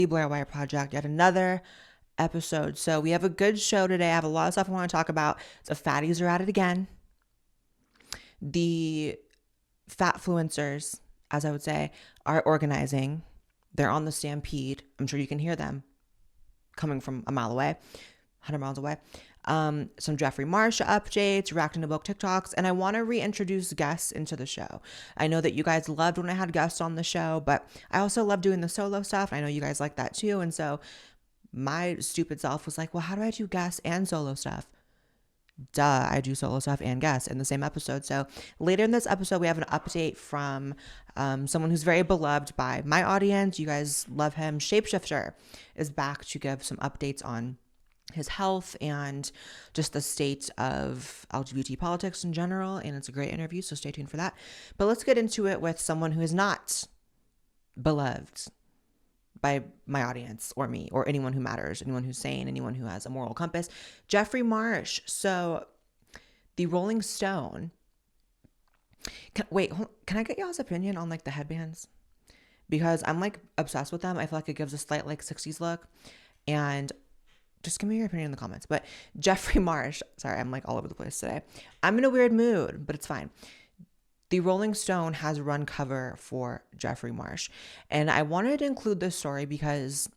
Blaire Wire Project, yet another episode. So we have a good show today. I have a lot of stuff I want to talk about. The fatties are at it again. The fatfluencers, as I would say, are organizing. They're on the stampede. I'm sure you can hear them coming from a mile away, 100 miles away. Some Jeffrey Marsh updates, reacting to book TikToks, and I want to reintroduce guests into the show. I know that you guys loved when I had guests on the show, but I also love doing the solo stuff. I know you guys like that too, and so my stupid self was like, well, how do I do guests and solo stuff? Duh, I do solo stuff and guests in the same episode. So later in this episode, we have an update from someone who's very beloved by my audience. You guys love him. ShapeShifter is back to give some updates on his health and just the state of LGBT politics in general. And it's a great interview, so stay tuned for that. But let's get into it with someone who is not beloved by my audience or me or anyone who matters, anyone who's sane, anyone who has a moral compass. Jeffrey Marsh. So the Rolling Stone. Can I get y'all's opinion on like the headbands? Because I'm like obsessed with them. I feel like it gives a slight like 60s look. And just give me your opinion in the comments. But Jeffrey Marsh, sorry, I'm like all over the place today. I'm in a weird mood, but it's fine. The Rolling Stone has run cover for Jeffrey Marsh. And I wanted to include this story because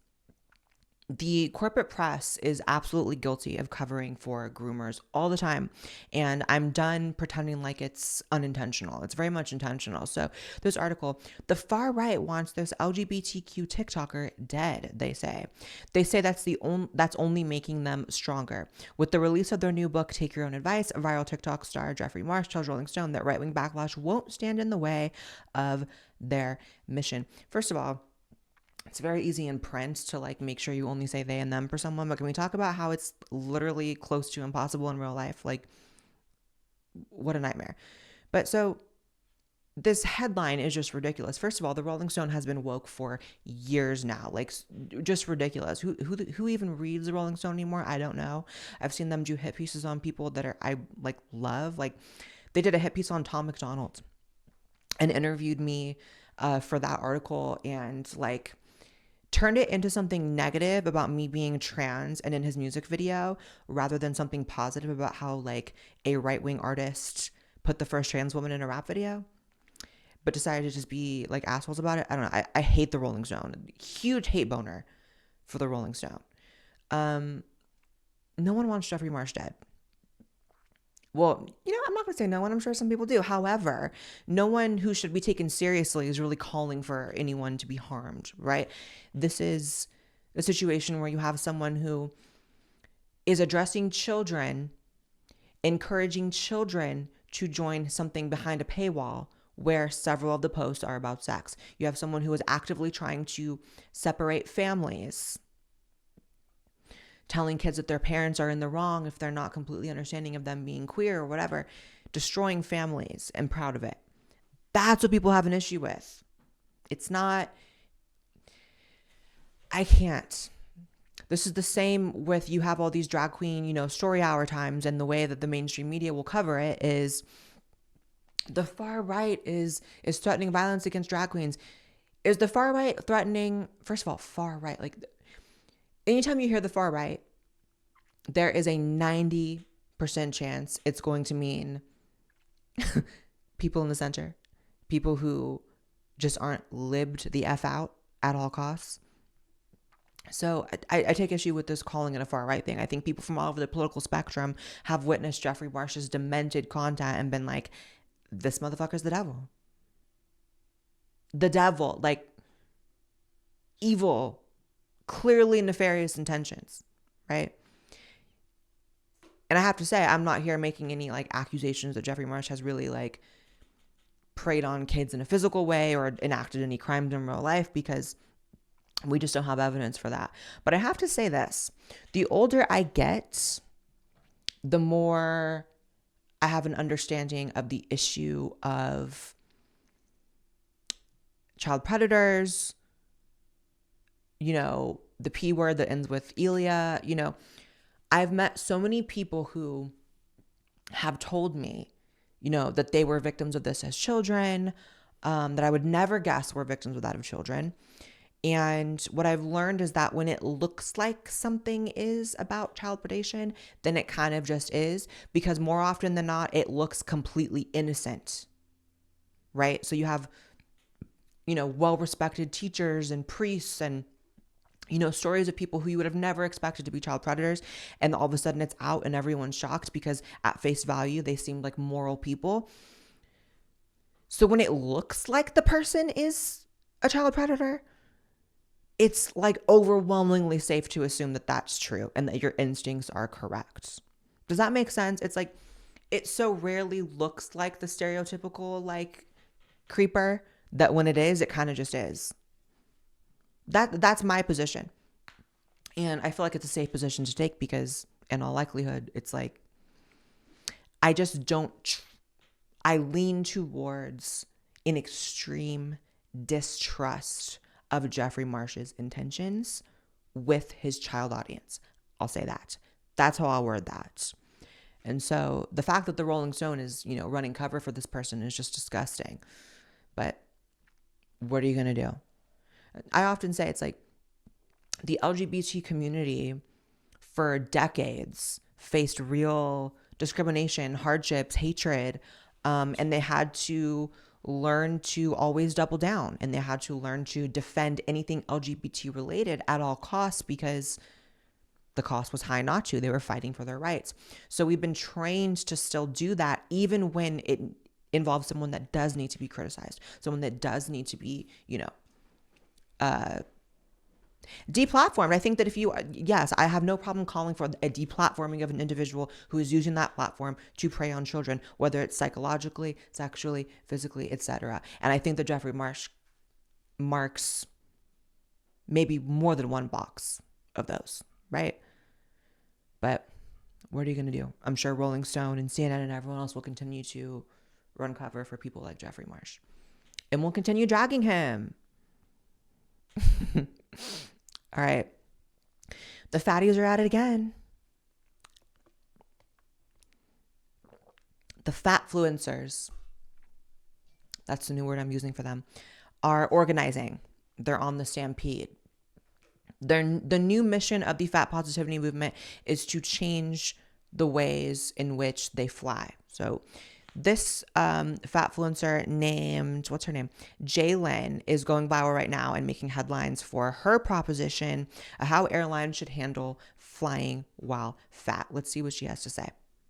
the corporate press is absolutely guilty of covering for groomers all the time. And I'm done pretending like it's unintentional. It's very much intentional. So this article, the far right wants this LGBTQ TikToker dead, they say. They say that's only making them stronger. With the release of their new book, Take Your Own Advice, viral TikTok star Jeffrey Marsh tells Rolling Stone that right-wing backlash won't stand in the way of their mission. First of all, it's very easy in print to like make sure you only say they and them for someone, but can we talk about how it's literally close to impossible in real life? Like, what a nightmare. But so this headline is just ridiculous. First of all, the Rolling Stone has been woke for years now, like just ridiculous. Who even reads the Rolling Stone anymore? I don't know. I've seen them do hit pieces on people that I like love. Like they did a hit piece on Tom McDonald and interviewed me for that article and like turned it into something negative about me being trans and in his music video rather than something positive about how like a right-wing artist put the first trans woman in a rap video, but decided to just be like assholes about it. I don't know. I hate the Rolling Stone. Huge hate boner for the Rolling Stone. No one wants Jeffrey Marsh dead. Well, I'm not going to say no one. I'm sure some people do. However, no one who should be taken seriously is really calling for anyone to be harmed, right? This is a situation where you have someone who is addressing children, encouraging children to join something behind a paywall where several of the posts are about sex. You have someone who is actively trying to separate families, telling kids that their parents are in the wrong if they're not completely understanding of them being queer or whatever, destroying families and proud of it. That's what people have an issue with. It's not, I can't. This is the same with you have all these drag queen, story hour times, and the way that the mainstream media will cover it is the far right is threatening violence against drag queens. Is the far right threatening, first of all, far right, like anytime you hear the far right, there is a 90% chance it's going to mean people in the center, people who just aren't libbed the F out at all costs. So I take issue with this calling it a far right thing. I think people from all over the political spectrum have witnessed Jeffrey Marsh's demented content and been like, this motherfucker's the devil. The devil, like evil, clearly nefarious intentions, right? And I have to say, I'm not here making any like accusations that Jeffrey Marsh has really like preyed on kids in a physical way or enacted any crimes in real life, because we just don't have evidence for that. But I have to say this, the older I get, the more I have an understanding of the issue of child predators, the P word that ends with Elia. I've met so many people who have told me, that they were victims of this as children, that I would never guess were victims of that of children. And what I've learned is that when it looks like something is about child predation, then it kind of just is, because more often than not, it looks completely innocent, right? So you have, well-respected teachers and priests and, stories of people who you would have never expected to be child predators. And all of a sudden it's out and everyone's shocked because at face value, they seemed like moral people. So when it looks like the person is a child predator, it's like overwhelmingly safe to assume that that's true and that your instincts are correct. Does that make sense? It's like, it so rarely looks like the stereotypical like creeper that when it is, it kind of just is. That's my position. And I feel like it's a safe position to take because in all likelihood, it's like, I just don't, I lean towards an extreme distrust of Jeffrey Marsh's intentions with his child audience. I'll say that. That's how I'll word that. And so the fact that the Rolling Stone is, running cover for this person is just disgusting. But what are you going to do? I often say it's like the LGBT community for decades faced real discrimination, hardships, hatred, and they had to learn to always double down, and they had to learn to defend anything LGBT related at all costs because the cost was high not to. They were fighting for their rights. So we've been trained to still do that, even when it involves someone that does need to be criticized, someone that does need to be, deplatformed. I think that yes, I have no problem calling for a deplatforming of an individual who is using that platform to prey on children, whether it's psychologically, sexually, physically, etc. And I think that Jeffrey Marsh marks maybe more than one box of those, right? But what are you going to do? I'm sure Rolling Stone and CNN and everyone else will continue to run cover for people like Jeffrey Marsh. And we'll continue dragging him. All right. The fatties are at it again. The fatfluencers, that's the new word I'm using for them, are organizing. They're on the stampede. The new mission of the fat positivity movement is to change the ways in which they fly. So this fatfluencer named, what's her name? Jalen is going viral right now and making headlines for her proposition of how airlines should handle flying while fat. Let's see what she has to say.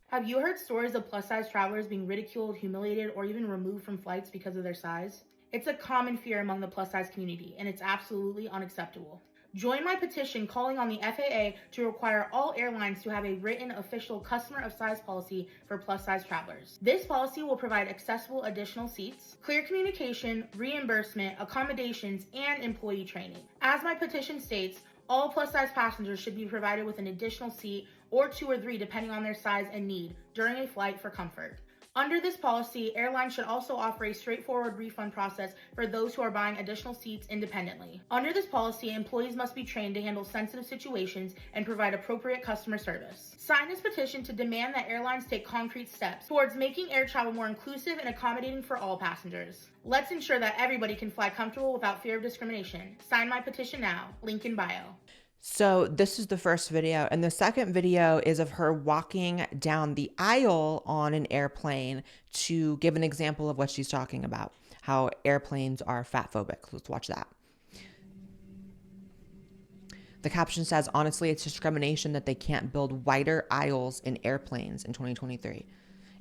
Have you heard stories of plus-size travelers being ridiculed, humiliated, or even removed from flights because of their size? It's a common fear among the plus-size community, and it's absolutely unacceptable. Join my petition calling on the FAA to require all airlines to have a written official customer of size policy for plus-size travelers. This policy will provide accessible additional seats, clear communication, reimbursement, accommodations, and employee training. As my petition states, all plus-size passengers should be provided with an additional seat or 2 or 3 depending on their size and need during a flight for comfort. Under this policy, airlines should also offer a straightforward refund process for those who are buying additional seats independently. Under this policy, employees must be trained to handle sensitive situations and provide appropriate customer service. Sign this petition to demand that airlines take concrete steps towards making air travel more inclusive and accommodating for all passengers. Let's ensure that everybody can fly comfortable without fear of discrimination. Sign my petition now. Link in bio. So this is the first video, and the second video is of her walking down the aisle on an airplane to give an example of what she's talking about, how airplanes are fat phobic. Let's watch that. The caption says, honestly, it's discrimination that they can't build wider aisles in airplanes in 2023.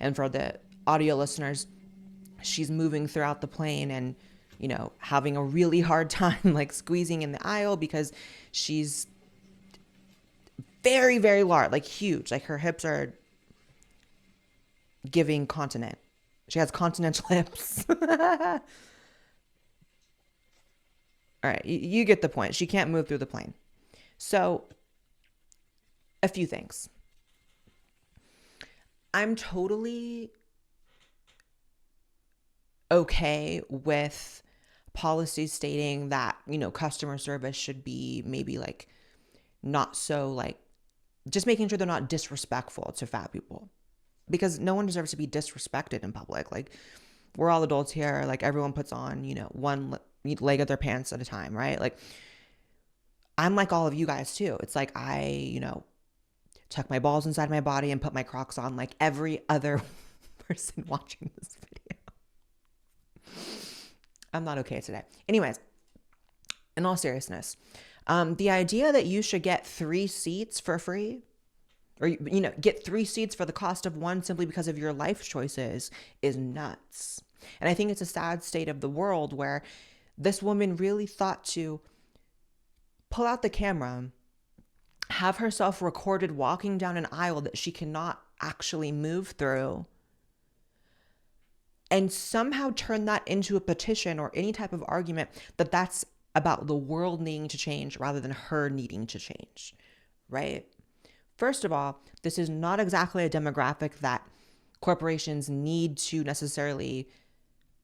And for the audio listeners, she's moving throughout the plane and, having a really hard time like squeezing in the aisle because she's very, very large, like huge. Like her hips are giving continent. She has continental hips. All right, you get the point. She can't move through the plane. So a few things. I'm totally okay with policies stating that, customer service should be maybe like not so like just making sure they're not disrespectful to fat people, because no one deserves to be disrespected in public. Like, we're all adults here. Like, everyone puts on, one leg of their pants at a time, right? Like, I'm like all of you guys too. It's like tuck my balls inside my body and put my Crocs on like every other person watching this video. I'm not okay today. Anyways, in all seriousness, the idea that you should get 3 seats for free, or get 3 seats for the cost of 1 simply because of your life choices, is nuts. And I think it's a sad state of the world where this woman really thought to pull out the camera, have herself recorded walking down an aisle that she cannot actually move through, and somehow turn that into a petition or any type of argument that's about the world needing to change rather than her needing to change, right? First of all, this is not exactly a demographic that corporations need to necessarily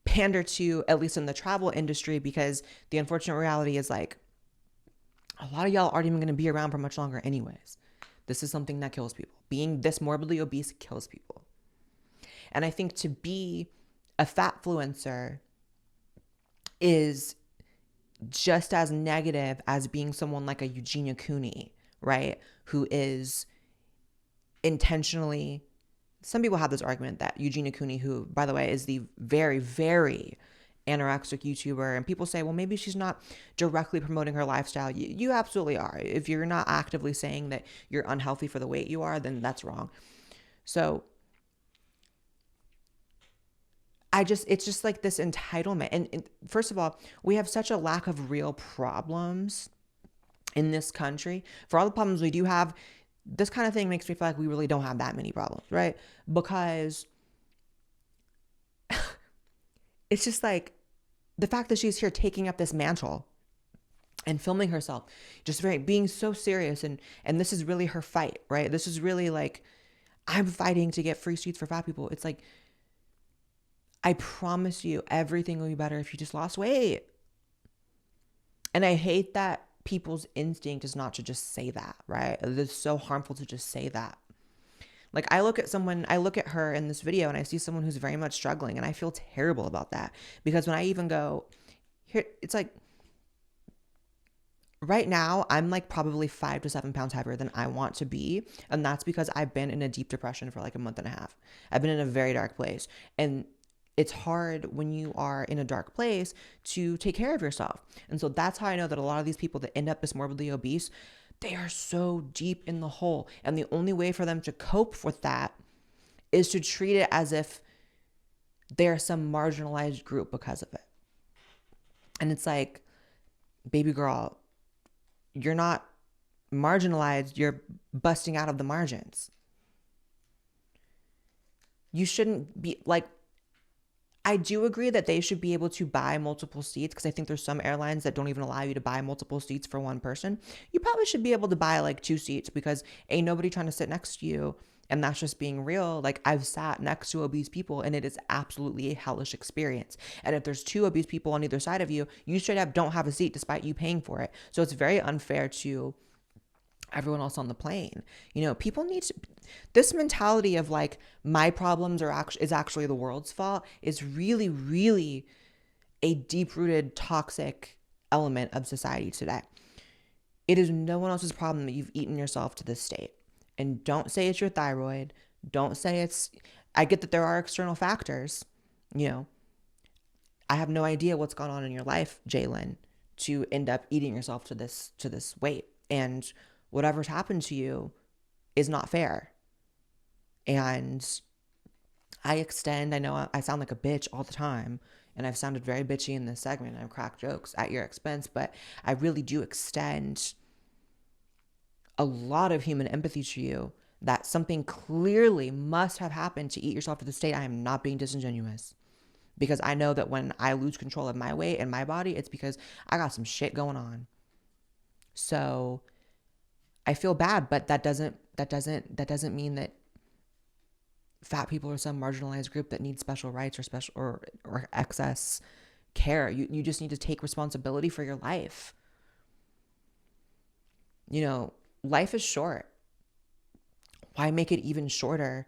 pander to, at least in the travel industry, because the unfortunate reality is like a lot of y'all aren't even going to be around for much longer anyways. This is something that kills people. Being this morbidly obese kills people. And I think to be a fatfluencer is just as negative as being someone like a Eugenia Cooney, right? Who is intentionally, some people have this argument that Eugenia Cooney, who, by the way, is the very, very anorexic YouTuber, and people say, well, maybe she's not directly promoting her lifestyle. You absolutely are. If you're not actively saying that you're unhealthy for the weight you are, then that's wrong. So it's just like this entitlement. And first of all, we have such a lack of real problems in this country. For all the problems we do have, this kind of thing makes me feel like we really don't have that many problems, right? Because it's just like the fact that she's here taking up this mantle and filming herself, just being so serious. And this is really her fight, right? This is really like, I'm fighting to get free seats for fat people. It's like, I promise you everything will be better if you just lost weight. And I hate that people's instinct is not to just say that, right? It's so harmful to just say that. Like, I look at her in this video and I see someone who's very much struggling, and I feel terrible about that, because when I even go here, it's like right now I'm like probably 5 to 7 pounds heavier than I want to be. And that's because I've been in a deep depression for like a month and a half. I've been in a very dark place, and it's hard when you are in a dark place to take care of yourself. And so that's how I know that a lot of these people that end up as morbidly obese, they are so deep in the hole. And the only way for them to cope with that is to treat it as if they're some marginalized group because of it. And it's like, baby girl, you're not marginalized, you're busting out of the margins. You shouldn't be like, I do agree that they should be able to buy multiple seats, because I think there's some airlines that don't even allow you to buy multiple seats for one person. You probably should be able to buy like 2 seats, because ain't nobody trying to sit next to you. And that's just being real. Like, I've sat next to obese people and it is absolutely a hellish experience. And if there's 2 obese people on either side of you, you straight up don't have a seat despite you paying for it. So it's very unfair to everyone else on the plane. People need to, this mentality of like, my problems is actually the world's fault, is really, really a deep-rooted toxic element of society today. It is no one else's problem that you've eaten yourself to this state. And don't say it's your thyroid. Don't say I get that there are external factors. I have no idea what's gone on in your life, Jalen, to end up eating yourself to this weight. And whatever's happened to you is not fair. And I know I sound like a bitch all the time, and I've sounded very bitchy in this segment, and I've cracked jokes at your expense, but I really do extend a lot of human empathy to you, that something clearly must have happened to eat yourself to the state. I am not being disingenuous, because I know that when I lose control of my weight and my body, it's because I got some shit going on. So I feel bad, but that doesn't mean that fat people are some marginalized group that needs special rights or excess care. You just need to take responsibility for your life. Life is short. Why make it even shorter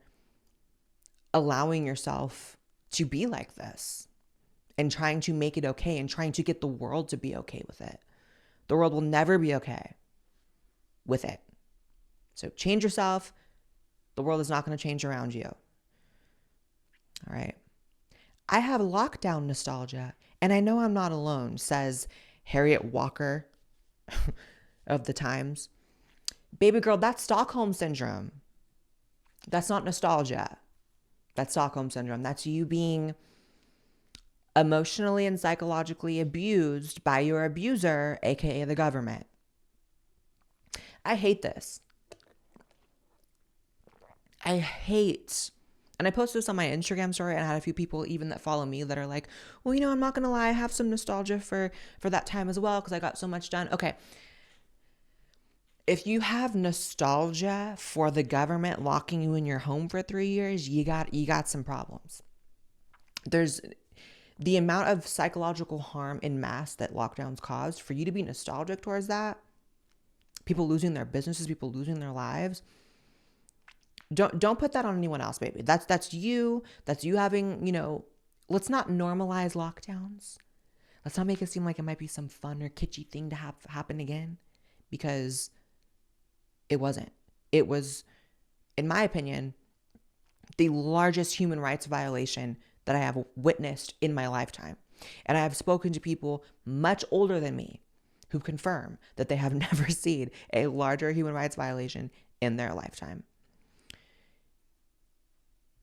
allowing yourself to be like this? and trying to make it okay and trying to get the world to be okay with it. The world will never be okay with it. So change yourself. The world is not going to change around you. All right. I have lockdown nostalgia, and I know I'm not alone, says Harriet Walker of the Times. Baby girl, that's Stockholm syndrome. That's not nostalgia. That's Stockholm syndrome. That's you being emotionally and psychologically abused by your abuser, aka the government. I hate this. And I posted this on my Instagram story, and I had a few people even that follow me that are like, well, I'm not gonna lie, I have some nostalgia for that time as well because I got so much done. Okay. If you have nostalgia for the government locking you in your home for 3 years, you got some problems. There's the amount of psychological harm in mass that lockdowns caused. For you to be nostalgic towards that, people losing their businesses, people losing their lives. Don't put that on anyone else, baby. That's you. That's you having, let's not normalize lockdowns. Let's not make it seem like it might be some fun or kitschy thing to have happen again, because it wasn't. It was, in my opinion, the largest human rights violation that I have witnessed in my lifetime. And I have spoken to people much older than me who confirm that they have never seen a larger human rights violation in their lifetime.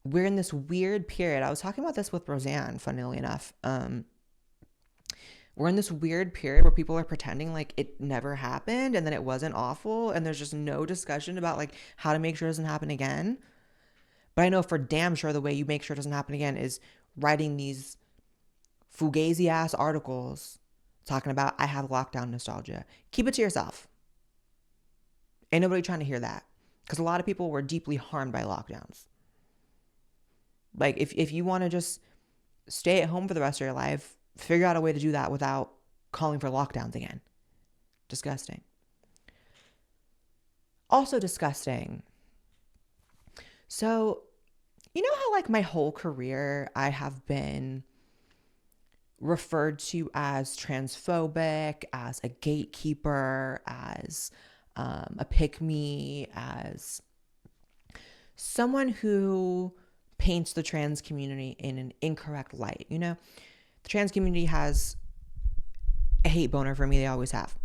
We're in this weird period. I was talking about this with Roseanne, funnily enough. We're in this weird period where people are pretending like it never happened and then it wasn't awful, and there's just no discussion about like how to make sure it doesn't happen again. But I know for damn sure the way you make sure it doesn't happen again is writing these fugazi ass articles talking about I have lockdown nostalgia. Keep it to yourself. Ain't nobody trying to hear that, because a lot of people were deeply harmed by lockdowns. Like if you want to just stay at home for the rest of your life, figure out a way to do that without calling for lockdowns again. Disgusting. Also disgusting. So, you know how like my whole career I have been referred to as transphobic, as a gatekeeper, as a pick-me, as someone who paints the trans community in an incorrect light. The trans community has a hate boner for me. They always have.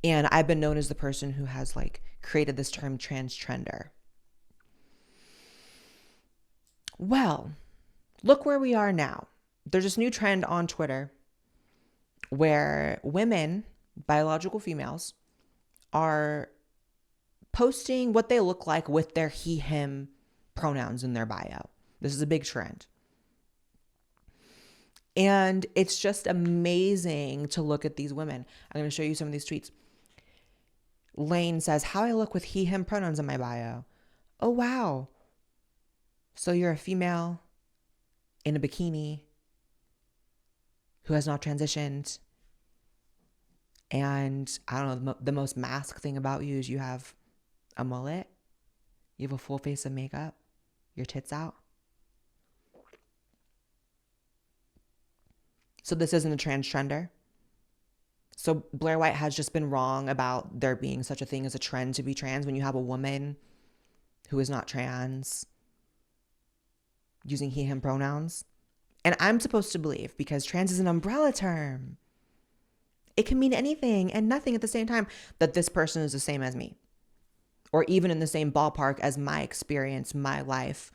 And I've been known as the person who has like created this term TransTrender. Well, look where we are now. There's this new trend on Twitter where women, biological females, are posting what they look like with their he, him pronouns in their bio. This is a big trend. And it's just amazing to look at these women. I'm going to show you some of these tweets. Lane says, how I look with he, him pronouns in my bio. Oh, wow. So you're a female in a bikini who has not transitioned. And I don't know, the most masked thing about you is you have a mullet. You have a full face of makeup. Your tits out. So this isn't a TransTrender. So Blaire White has just been wrong about there being such a thing as a trend to be trans when you have a woman who is not trans using he, him pronouns. And I'm supposed to believe, because trans is an umbrella term, it can mean anything and nothing at the same time, that this person is the same as me, or even in the same ballpark as my experience, my life,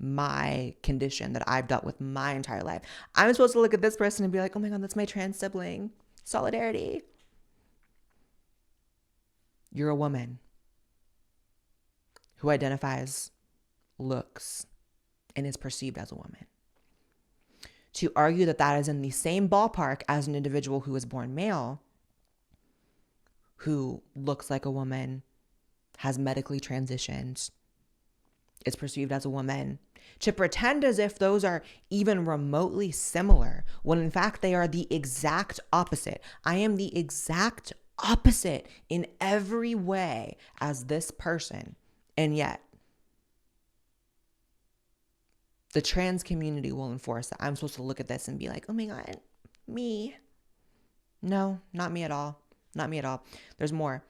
my condition that I've dealt with my entire life. I'm supposed to look at this person and be like, oh my God, that's my trans sibling. Solidarity. You're a woman who identifies, looks, and is perceived as a woman. To argue that that is in the same ballpark as an individual who is born male, who looks like a woman, has medically transitioned, is perceived as a woman, to pretend as if those are even remotely similar, when in fact they are the exact opposite. I am the exact opposite in every way as this person, and yet The trans community will enforce that I'm supposed to look at this and be like, oh my God, me. No, not me at all. Not me at all. There's more.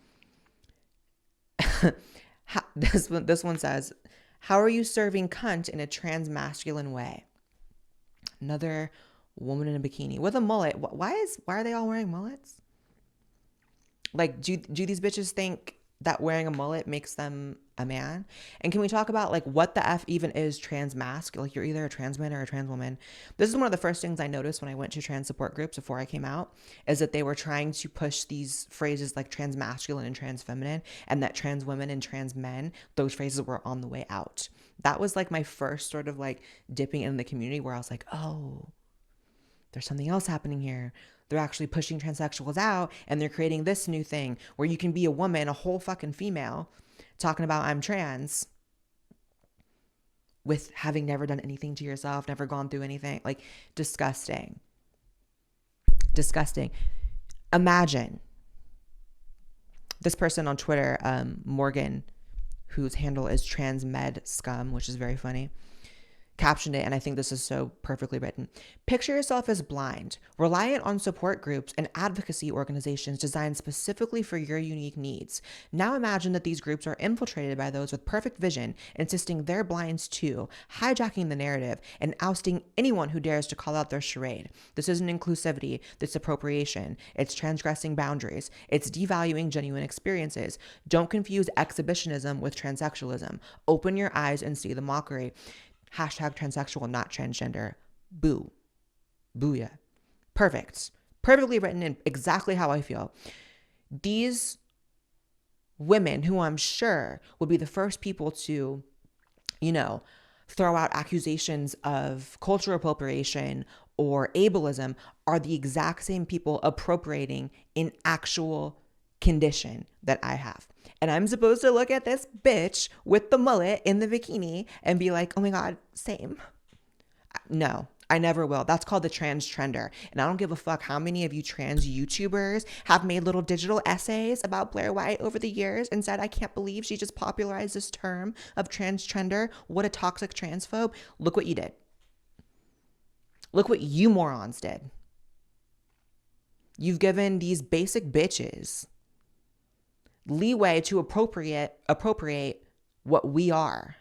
This one says, how are you serving cunt in a trans masculine way? Another woman in a bikini with a mullet. Why are they all wearing mullets? Like, do these bitches think that wearing a mullet makes them a man? And can we talk about like what the F even is trans masc? Like, you're either a trans man or a trans woman. This is one of the first things I noticed when I went to trans support groups before I came out, is that they were trying to push these phrases like trans masculine and trans feminine, and that trans women and trans men, those phrases were on the way out. That was like my first sort of like dipping in the community where I was like, oh, there's something else happening here. They're actually pushing transsexuals out, and they're creating this new thing where you can be a woman, a whole fucking female, talking about I'm trans with having never done anything to yourself, never gone through anything. Like, disgusting. Disgusting. Imagine this person on Twitter, Morgan, whose handle is transmedscum, which is very funny, captioned it, and I think this is so perfectly written. Picture yourself as blind, reliant on support groups and advocacy organizations designed specifically for your unique needs. Now imagine that these groups are infiltrated by those with perfect vision, insisting they're blinds too, hijacking the narrative and ousting anyone who dares to call out their charade. This isn't inclusivity, this appropriation. It's transgressing boundaries. It's devaluing genuine experiences. Don't confuse exhibitionism with transsexualism. Open your eyes and see the mockery. Hashtag transsexual, not transgender. Boo. Booyah. Perfect. Perfectly written and exactly how I feel. These women, who I'm sure would be the first people to, throw out accusations of cultural appropriation or ableism, are the exact same people appropriating an actual condition that I have. And I'm supposed to look at this bitch with the mullet in the bikini and be like, oh my God, same. No, I never will. That's called the TransTrender. And I don't give a fuck how many of you trans YouTubers have made little digital essays about Blaire White over the years and said, I can't believe she just popularized this term of TransTrender. What a toxic transphobe. Look what you did. Look what you morons did. You've given these basic bitches leeway to appropriate what we are,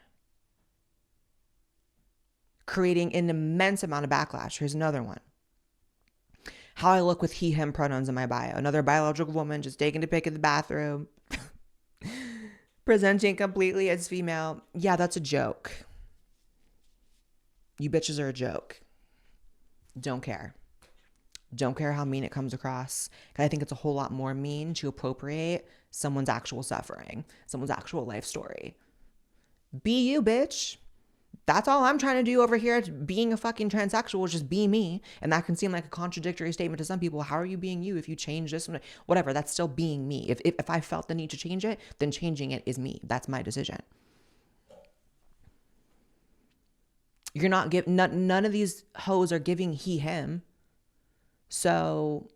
creating an immense amount of backlash. Here's another one. How I look with he, him pronouns in my bio. Another biological woman just taking a pic in the bathroom, presenting completely as female. Yeah, that's a joke. You bitches are a joke. Don't care. Don't care how mean it comes across. I think it's a whole lot more mean to appropriate someone's actual suffering, someone's actual life story. Be you, bitch. That's all I'm trying to do over here. Being a fucking transsexual is just be me. And that can seem like a contradictory statement to some people. How are you being you if you change this? Whatever, that's still being me. If I felt the need to change it, then changing it is me. That's my decision. You're not none of these hoes are giving he, him. So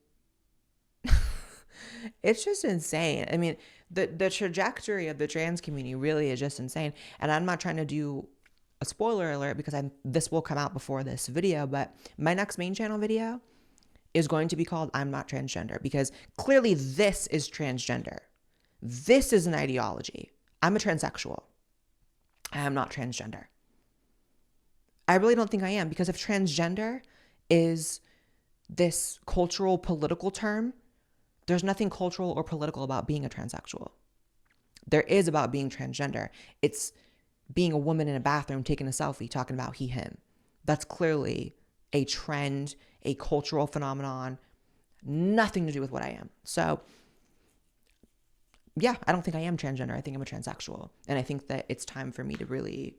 it's just insane. I mean, the trajectory of the trans community really is just insane. And I'm not trying to do a spoiler alert because this will come out before this video, but my next main channel video is going to be called I'm Not Transgender, because clearly this is transgender. This is an ideology. I'm a transsexual. I am not transgender. I really don't think I am, because if transgender is this cultural political term, there's nothing cultural or political about being a transsexual. There is about being transgender. It's being a woman in a bathroom taking a selfie talking about he, him. That's clearly a trend, a cultural phenomenon, nothing to do with what I am. So yeah, I don't think I am transgender. I think I'm a transsexual. And I think that it's time for me to really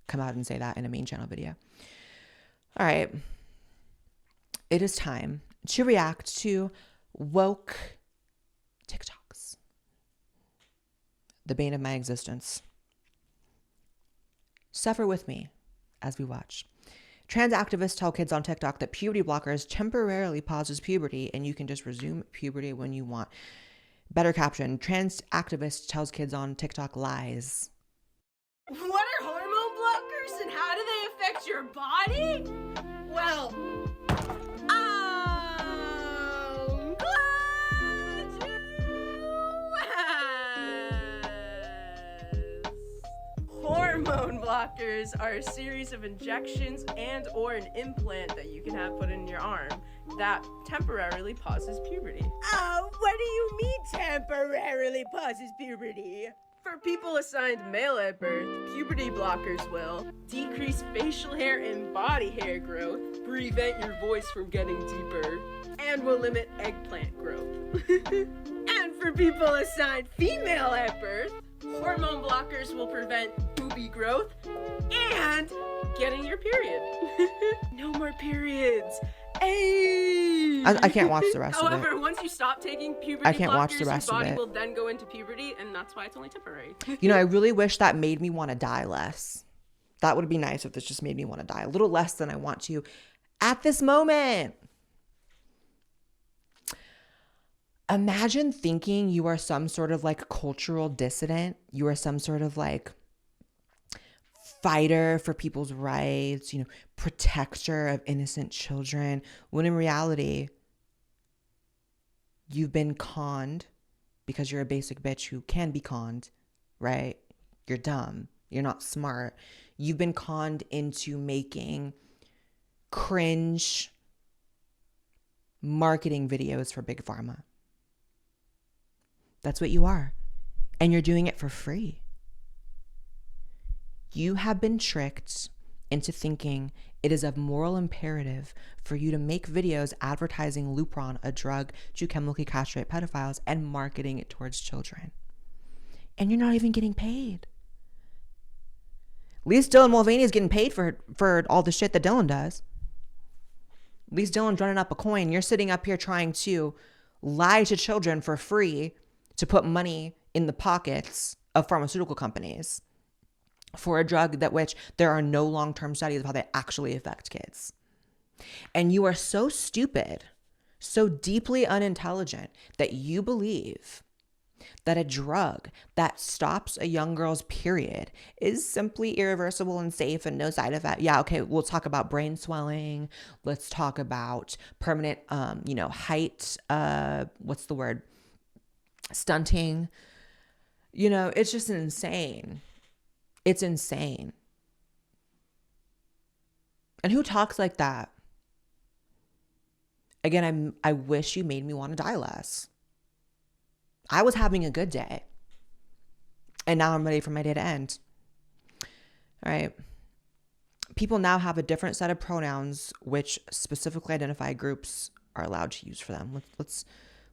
come out and say that in a main channel video. All right. It is time to react to woke TikToks. The bane of my existence. Suffer with me as we watch. Trans activists tell kids on TikTok that puberty blockers temporarily pauses puberty and you can just resume puberty when you want. Better caption, trans activist tells kids on TikTok lies. What are hormone blockers and how do they affect body? Well, I'm glad you asked. Hormone blockers are a series of injections and or an implant that you can have put in your arm that temporarily pauses puberty. What do you mean temporarily pauses puberty? For people assigned male at birth, puberty blockers will decrease facial hair and body hair growth, prevent your voice from getting deeper, and will limit eggplant growth. And for people assigned female at birth, hormone blockers will prevent boobie growth and getting your period. No more periods. Hey! I can't watch the rest of it. However, once you stop taking puberty I can't blockers, watch the rest your of body it. will then go into puberty, and that's why it's only temporary. You know, I really wish that made me want to die less. That would be nice if this just made me want to die a little less than I want to at this moment. Imagine thinking you are some sort of like cultural dissident. You are some sort of like fighter for people's rights, you know, protector of innocent children, when in reality, you've been conned because you're a basic bitch who can be conned, right? You're dumb. You're not smart. You've been conned into making cringe marketing videos for Big Pharma. That's what you are. And you're doing it for free. You have been tricked into thinking it is of moral imperative for you to make videos advertising Lupron, a drug to chemically castrate pedophiles, and marketing it towards children. And you're not even getting paid. At least Dylan Mulvaney is getting paid for all the shit that Dylan does. At least Dylan's running up a coin. You're sitting up here trying to lie to children for free to put money in the pockets of pharmaceutical companies for a drug that which there are no long-term studies of how they actually affect kids. And you are so stupid, so deeply unintelligent that you believe that a drug that stops a young girl's period is simply irreversible and safe and no side effect. Yeah, okay, we'll talk about brain swelling. Let's talk about permanent, height, what's the word? Stunting. You know, it's just insane. It's insane. And who talks like that? Again, I wish you made me want to die less. I was having a good day. And now I'm ready for my day to end. All right. People now have a different set of pronouns which specifically identify groups are allowed to use for them. Let's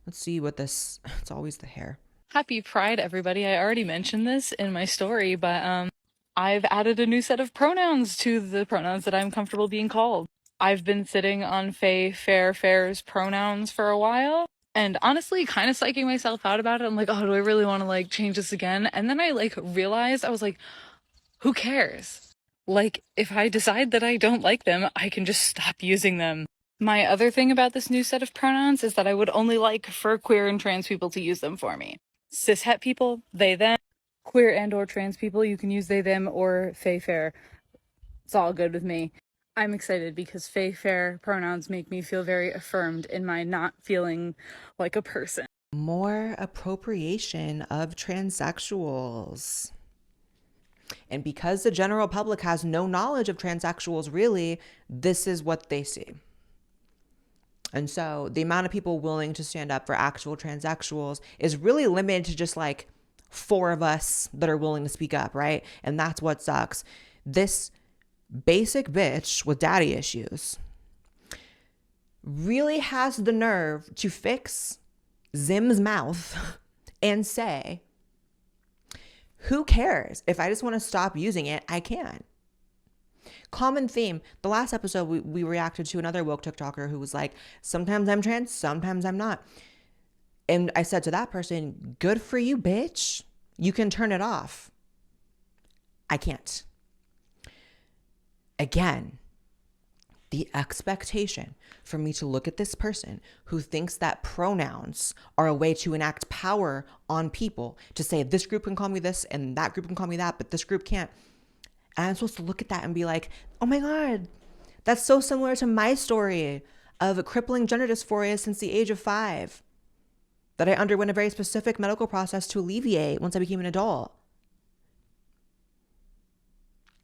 see what this, it's always the hair. Happy Pride, everybody. I already mentioned this in my story, but I've added a new set of pronouns to the pronouns that I'm comfortable being called. I've been sitting on Fair's pronouns for a while, and honestly kind of psyching myself out about it. I'm like, oh, do I really want to change this again? And then I realized, I was like, who cares? If I decide that I don't like them, I can just stop using them. My other thing about this new set of pronouns is that I would only like for queer and trans people to use them for me. Cishet people, they, them. Queer and or trans people, you can use they, them, or fair. It's all good with me. I'm excited because fair pronouns make me feel very affirmed in my not feeling like a person. More appropriation of transsexuals. And because the general public has no knowledge of transsexuals, really, this is what they see. And so the amount of people willing to stand up for actual transsexuals is really limited to just 4 of us that are willing to speak up, right? And that's what sucks. This basic bitch with daddy issues really has the nerve to fix Zim's mouth and say, who cares? If I just want to stop using it, I can. Common theme. The last episode, we reacted to another woke TikToker who was like, sometimes I'm trans, sometimes I'm not. And I said to that person, good for you, bitch. You can turn it off. I can't. Again, the expectation for me to look at this person who thinks that pronouns are a way to enact power on people, to say this group can call me this and that group can call me that, but this group can't. And I'm supposed to look at that and be like, oh my God, That's so similar to my story of crippling gender dysphoria since the age of 5 that I underwent a very specific medical process to alleviate once I became an adult.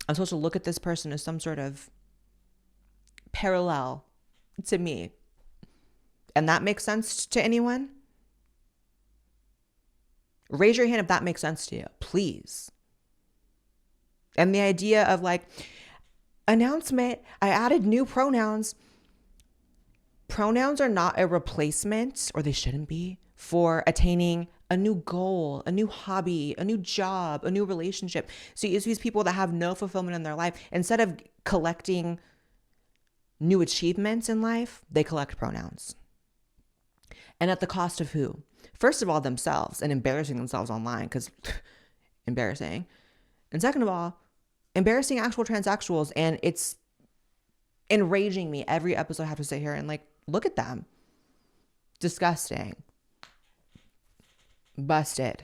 I'm supposed to look at this person as some sort of parallel to me. And that makes sense to anyone? Raise your hand if that makes sense to you, please. And the idea of like, announcement, I added new pronouns. Pronouns are not a replacement, or they shouldn't be, for attaining a new goal, a new hobby, a new job, a new relationship. So you see these people that have no fulfillment in their life, instead of collecting new achievements in life, they collect pronouns. And at the cost of who? First of all, themselves, and embarrassing themselves online, because embarrassing. And second of all, embarrassing actual transsexuals. And it's enraging me every episode I have to sit here and like, look at them. Disgusting. Busted.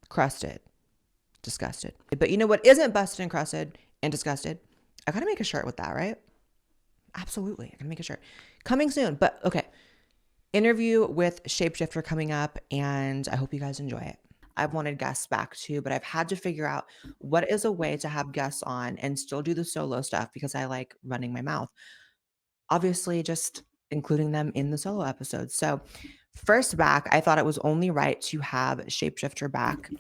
Crusted. Disgusted. But you know what isn't busted and crusted and disgusted? I gotta make a shirt with that, right? Absolutely. I gotta make a shirt. Coming soon. But okay. Interview with ShapeShifter coming up, and I hope you guys enjoy it. I've wanted guests back too, but I've had to figure out what is a way to have guests on and still do the solo stuff because I like running my mouth. Obviously, just including them in the solo episodes. So first back, I thought it was only right to have ShapeShifter back.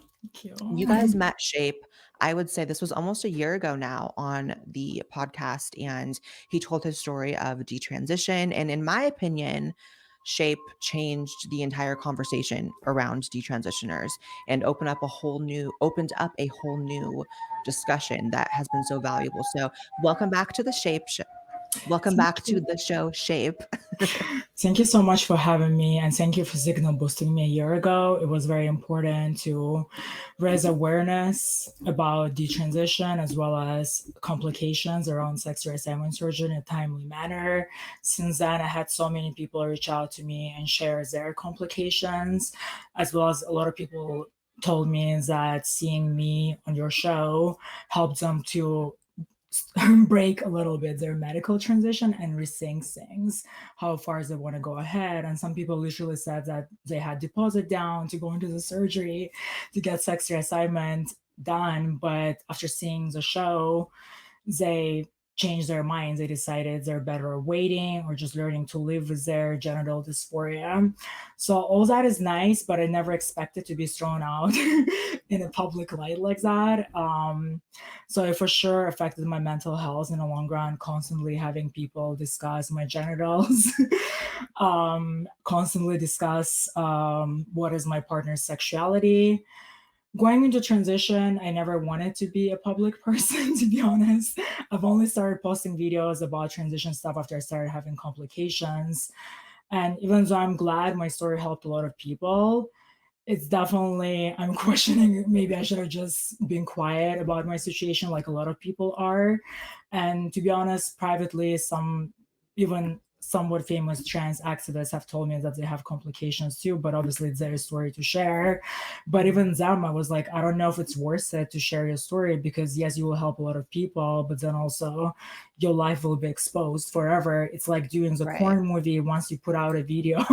You guys met Shape, I would say this was almost a year ago now on the podcast, and he told his story of detransition. And in my opinion, Shape changed the entire conversation around detransitioners and opened up a whole new discussion that has been so valuable. So welcome back to the welcome back to the show, Shape. Thank you so much for having me, and thank you for signal boosting me a year ago. It was very important to raise awareness about detransition as well as complications around sex reassignment surgery in a timely manner. Since then, I had so many people reach out to me and share their complications, as well as a lot of people told me that seeing me on your show helped them to break a little bit their medical transition and rethink things, how far they want to go ahead. And some people literally said that they had deposit down to go into the surgery to get sex reassignment done, but after seeing the show, they changed their minds. They decided they're better waiting or just learning to live with their genital dysphoria. So all that is nice, but I never expected to be thrown out in a public light like that. So it for sure affected my mental health in the long run, constantly having people discuss my genitals, constantly discuss what is my partner's sexuality. Going into transition, I never wanted to be a public person, to be honest. I've only started posting videos about transition stuff after I started having complications. And even though I'm glad my story helped a lot of people, it's definitely, I'm questioning, maybe I should have just been quiet about my situation like a lot of people are. And to be honest, privately, some even somewhat famous trans activists have told me that they have complications too, but obviously it's their story to share. But even them, I was like, I don't know if it's worth it to share your story, because yes, you will help a lot of people, but then also your life will be exposed forever. It's like doing the Right. porn movie. Once you put out a video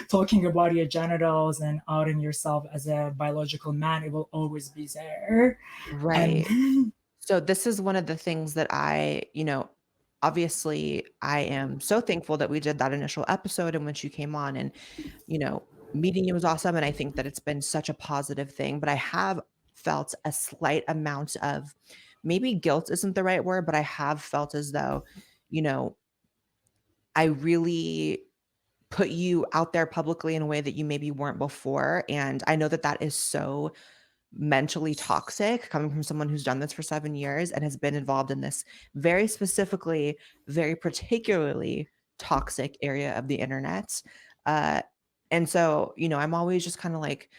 talking about your genitals and outing yourself as a biological man, it will always be there. Right. And So this is one of the things that obviously I am so thankful that we did that initial episode in which you came on, and, meeting you was awesome. And I think that it's been such a positive thing, but I have felt a slight amount of, maybe guilt isn't the right word, but I have felt as though, I really put you out there publicly in a way that you maybe weren't before. And I know that that is so mentally toxic, coming from someone who's done this for 7 years and has been involved in this very specifically, very particularly toxic area of the internet. And so, I'm always just kind of like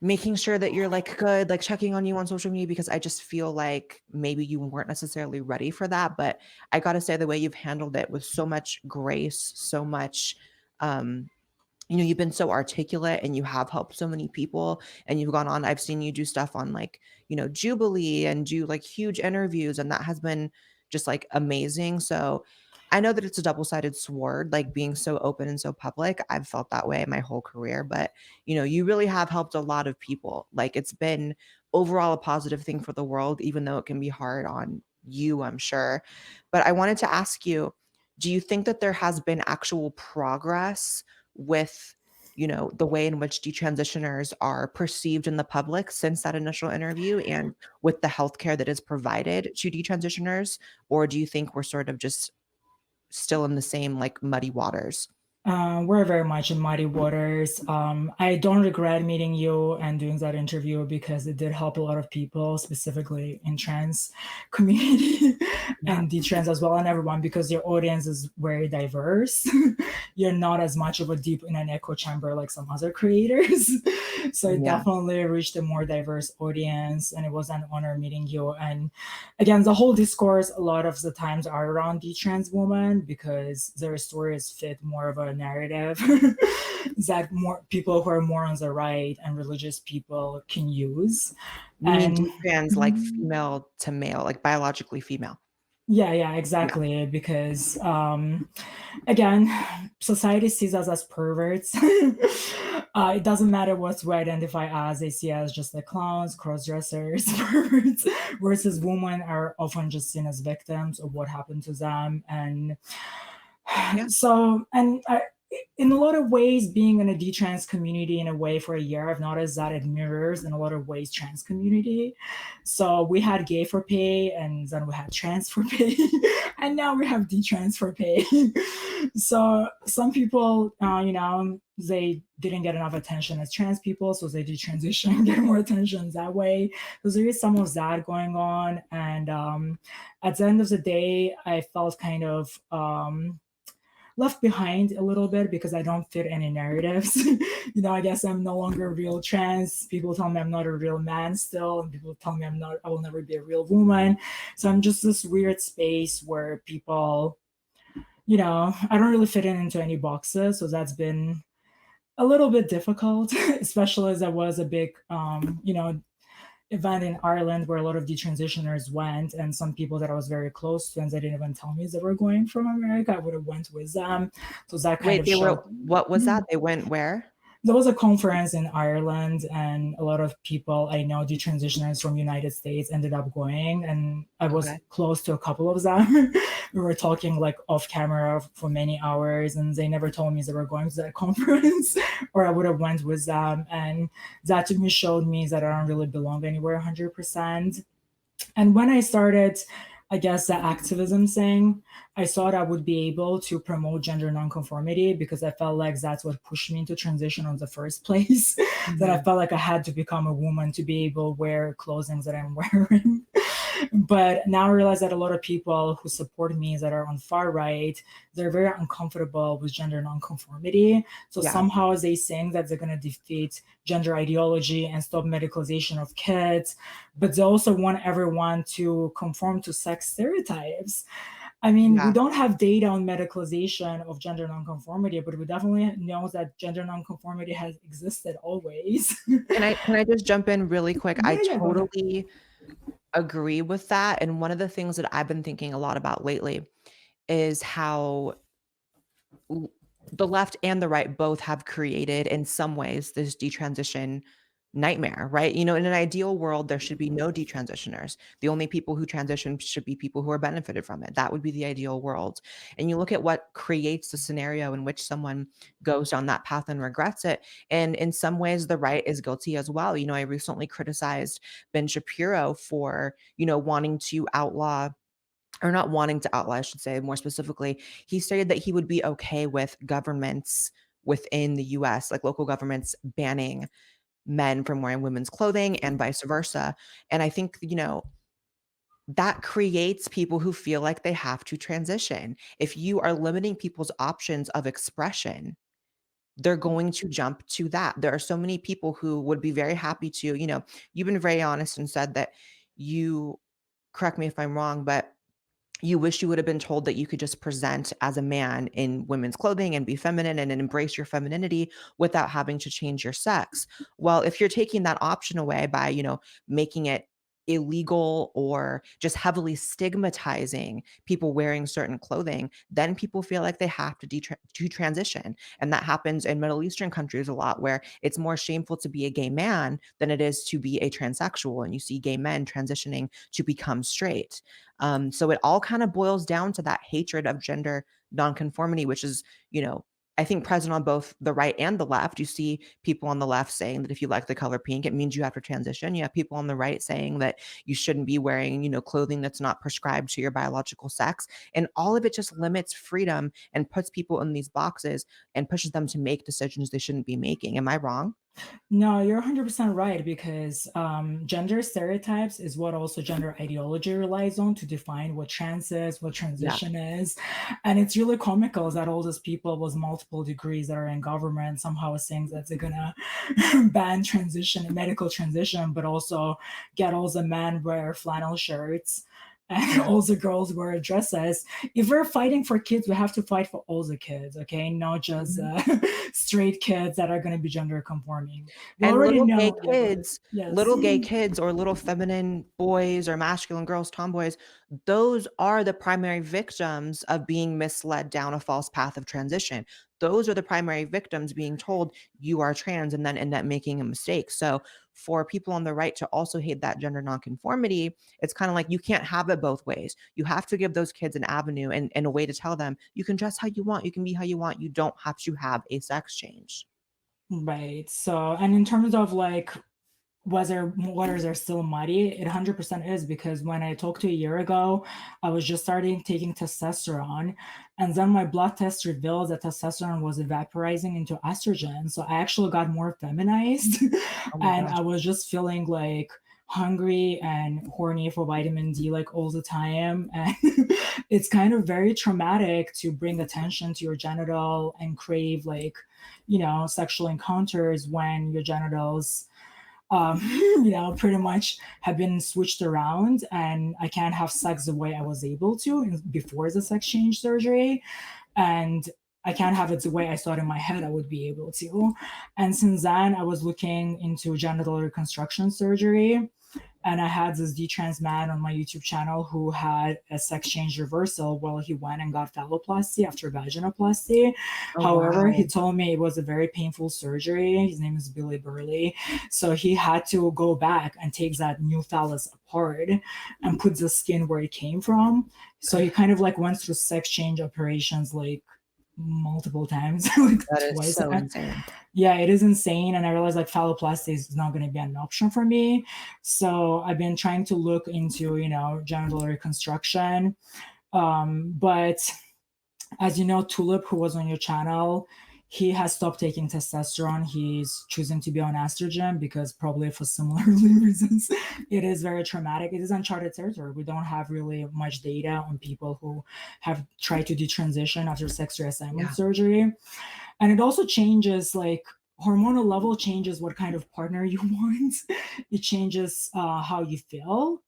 making sure that you're like good, like checking on you on social media, because I just feel like maybe you weren't necessarily ready for that. But I got to say, the way you've handled it with so much grace, so much, you've been so articulate, and you have helped so many people, and you've gone on. I've seen you do stuff on like, Jubilee, and do like huge interviews. And that has been just like amazing. So I know that it's a double-sided sword, like being so open and so public. I've felt that way my whole career, but you really have helped a lot of people. Like it's been overall a positive thing for the world, even though it can be hard on you, I'm sure. But I wanted to ask you, do you think that there has been actual progress with, the way in which detransitioners are perceived in the public since that initial interview and with the healthcare that is provided to detransitioners? Or do you think we're sort of just still in the same like muddy waters? We're very much in muddy waters. I don't regret meeting you and doing that interview because it did help a lot of people, specifically in trans community Yeah. and the trans as well, and everyone, because your audience is very diverse. You're not as much of a deep in an echo chamber like some other creators. So it Yeah. definitely reached a more diverse audience, and it was an honor meeting you. And again, the whole discourse a lot of the times are around the trans woman because their stories fit more of a narrative that more people who are more on the right and religious people can use. You mean And detrans like female to male, like biologically female? yeah, Yeah. exactly. Because again, society sees us as perverts. It doesn't matter what we identify as, they see us just like clowns, cross dressers, perverts, versus women are often just seen as victims of what happened to them. And Yeah. so, in a lot of ways, being in a detrans community in a way for a year, I've noticed that it mirrors in a lot of ways trans community. So we had gay for pay, and then we had trans for pay, and now we have detrans for pay. So some people, they didn't get enough attention as trans people, so they detransition, get more attention that way. So there is some of that going on, and at the end of the day, I felt kind of left behind a little bit because I don't fit any narratives. I guess I'm no longer real trans. People tell me I'm not a real man still, and people tell me I will never be a real woman. So I'm just this weird space where people, I don't really fit into any boxes. So that's been a little bit difficult, especially as I was a big, event in Ireland where a lot of detransitioners went, and some people that I was very close to and they didn't even tell me they were going from America. I would have went with them. So that kind Wait, of showed. what was that? They went where? There was a conference in Ireland, and a lot of people I know, detransitioners from United States, ended up going, and I was Okay. close to a couple of them. We were talking like off camera for many hours, and they never told me they were going to that conference, or I would have went with them. And that to me showed me that I don't really belong anywhere 100%. And when I started, I guess, the activism thing, I thought I would be able to promote gender nonconformity because I felt like that's what pushed me into transition in the first place. That I Mhm. felt like I had to become a woman to be able to wear clothing that I'm wearing. But now I realize that a lot of people who support me that are on far right, they're very uncomfortable with gender nonconformity. So Yeah. somehow they think that they're going to defeat gender ideology and stop medicalization of kids, but they also want everyone to conform to sex stereotypes. I mean, we Yeah. don't have data on medicalization of gender nonconformity, but we definitely know that gender nonconformity has existed always. Can I just jump in really quick? I Yeah, go ahead. totally agree with that. And one of the things that I've been thinking a lot about lately is how l- the left and the right both have created, in some ways, this detransition nightmare, right? In an ideal world, there should be no detransitioners. The only people who transition should be people who are benefited from it. That would be the ideal world. And you look at what creates the scenario in which someone goes down that path and regrets it. And in some ways, the right is guilty as well. I recently criticized Ben Shapiro for, wanting to outlaw, or not wanting to outlaw, I should say more specifically. He stated that he would be okay with governments within the US, like local governments banning men from wearing women's clothing and vice versa. And I think, that creates people who feel like they have to transition. If you are limiting people's options of expression, they're going to jump to that. There are so many people who would be very happy to, you've been very honest and said that you, correct me if I'm wrong, but you wish you would have been told that you could just present as a man in women's clothing and be feminine and embrace your femininity without having to change your sex. Well, if you're taking that option away by, making it illegal or just heavily stigmatizing people wearing certain clothing, then people feel like they have to transition. And that happens in Middle Eastern countries a lot, where it's more shameful to be a gay man than it is to be a transsexual. And you see gay men transitioning to become straight. So it all kind of boils down to that hatred of gender nonconformity, which is, I think present on both the right and the left. You see people on the left saying that if you like the color pink, it means you have to transition. You have people on the right saying that you shouldn't be wearing, clothing that's not prescribed to your biological sex. And all of it just limits freedom and puts people in these boxes and pushes them to make decisions they shouldn't be making. Am I wrong? No, you're 100% right, because gender stereotypes is what also gender ideology relies on to define what trans is, what Yeah. transition is. And it's really comical that all these people with multiple degrees that are in government somehow saying that they're gonna ban transition and medical transition, but also get all the men wear flannel shirts and Yeah. all the girls wear dresses. If we're fighting for kids, we have to fight for all the kids, okay? Not just Mhm. straight kids that are going to be gender conforming. We And already know. Yeah, go ahead. Yes. little gay kids or little feminine boys or masculine girls, tomboys, those are the primary victims of being misled down a false path of transition. Those are the primary victims being told you are trans and then end up making a mistake. So for people on the right to also hate that gender nonconformity, it's kind of like you can't have it both ways. You have to give those kids an avenue and a way to tell them you can dress how you want, you can be how you want, you don't have to have a sex change. Right. So, and in terms of like whether waters are still muddy, it 100% is, because when I talked to a year ago, I was just starting taking testosterone, and then my blood test revealed that testosterone was evaporizing into estrogen. So I actually got more feminized, Oh my and gosh. I was just feeling like hungry and horny for vitamin D like all the time. And it's kind of very traumatic to bring attention to your genital and crave like, sexual encounters when your genitals pretty much have been switched around, and I can't have sex the way I was able to before the sex change surgery. And I can't have it the way I thought in my head I would be able to. And since then, I was looking into genital reconstruction surgery. And I had this detrans man on my YouTube channel who had a sex change reversal while he went and got phalloplasty after vaginoplasty. Oh, However, he wow. told me it was a very painful surgery. His name is Billy Burley. So he had to go back and take that new phallus apart and put the skin where it came from. So he kind of like went through sex change operations like multiple times, like That is twice. so insane. Yeah, it is insane. And I realized like phalloplasty is not going to be an option for me. So I've been trying to look into, genital reconstruction. But as you know, Tulip, who was on your channel, he has stopped taking testosterone. He's choosing to be on estrogen because probably for similar reasons. It is very traumatic. It is uncharted territory. We don't have really much data on people who have tried to detransition after sex reassignment Yeah. surgery. And it also changes like hormonal level changes what kind of partner you want. It changes how you feel.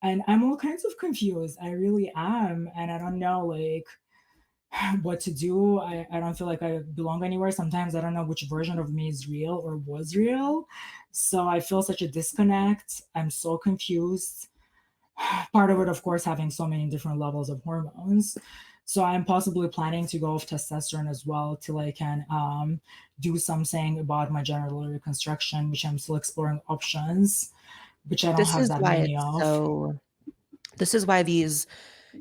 And I'm all kinds of confused. I really am. And I don't know like what to do. I don't feel like I belong anywhere. Sometimes I don't know which version of me is real or was real. So I feel such a disconnect. I'm so confused. Part of it, of course, having so many different levels of hormones. So I'm possibly planning to go off testosterone as well till I can do something about my genital reconstruction, which I'm still exploring options, which I don't This have is that why many it's of. so this is why these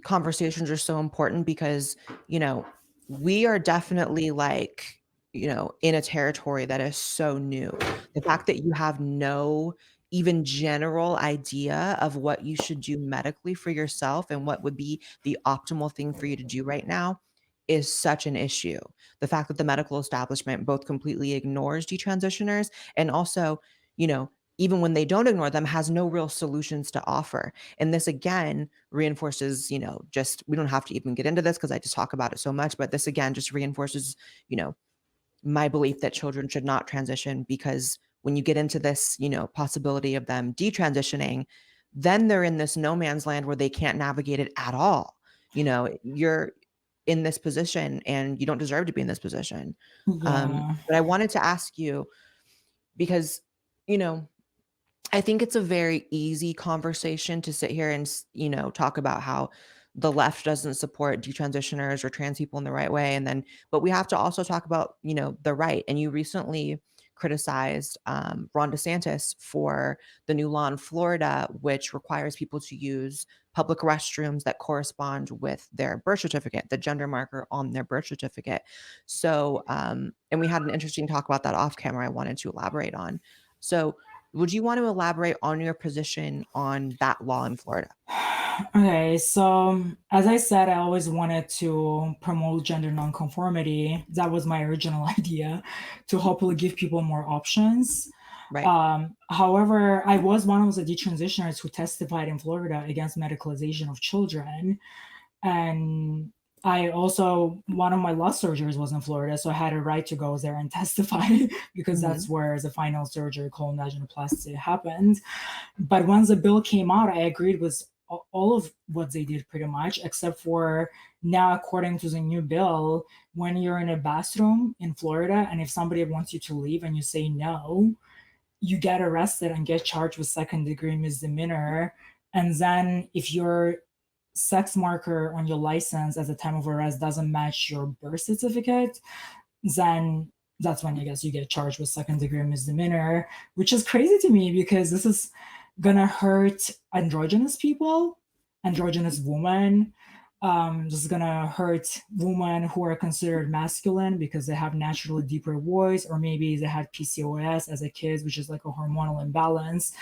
conversations are so important because, we are definitely like, in a territory that is so new. The fact that you have no even general idea of what you should do medically for yourself and what would be the optimal thing for you to do right now is such an issue. The fact that the medical establishment both completely ignores detransitioners and also, even when they don't ignore them, has no real solutions to offer. And this again reinforces, just we don't have to even get into this because I just talk about it so much, but this again just reinforces, you know, my belief that children should not transition because when you get into this, possibility of them detransitioning, then they're in this no man's land where they can't navigate it at all. You're in this position and you don't deserve to be in this position. Yeah. But I wanted to ask you because, you know, I think it's a very easy conversation to sit here and, talk about how the left doesn't support detransitioners or trans people in the right way. And then, but we have to also talk about, the right. And you recently criticized Ron DeSantis for the new law in Florida, which requires people to use public restrooms that correspond with their birth certificate, the gender marker on their birth certificate. So, and we had an interesting talk about that off camera I wanted to elaborate on. So, would you want to elaborate on your position on that law in Florida? Okay, so as I said, I always wanted to promote gender nonconformity. That was my original idea, to hopefully give people more options. Right. However, I was one of the detransitioners who testified in Florida against medicalization of children. And I also, one of my last surgeries was in Florida, so I had a right to go there and testify because Mhm. that's where the final surgery, colon vaginoplasty, happened. But once the bill came out, I agreed with all of what they did pretty much, except for now, according to the new bill, when you're in a bathroom in Florida and if somebody wants you to leave and you say no, you get arrested and get charged with second degree misdemeanor. And then if your sex marker on your license at the time of arrest doesn't match your birth certificate, then that's when I guess you get charged with second degree misdemeanor, which is crazy to me because this is gonna hurt androgynous people, androgynous women. This is gonna hurt women who are considered masculine because they have naturally deeper voice, or maybe they had PCOS as a kid, which is like a hormonal imbalance.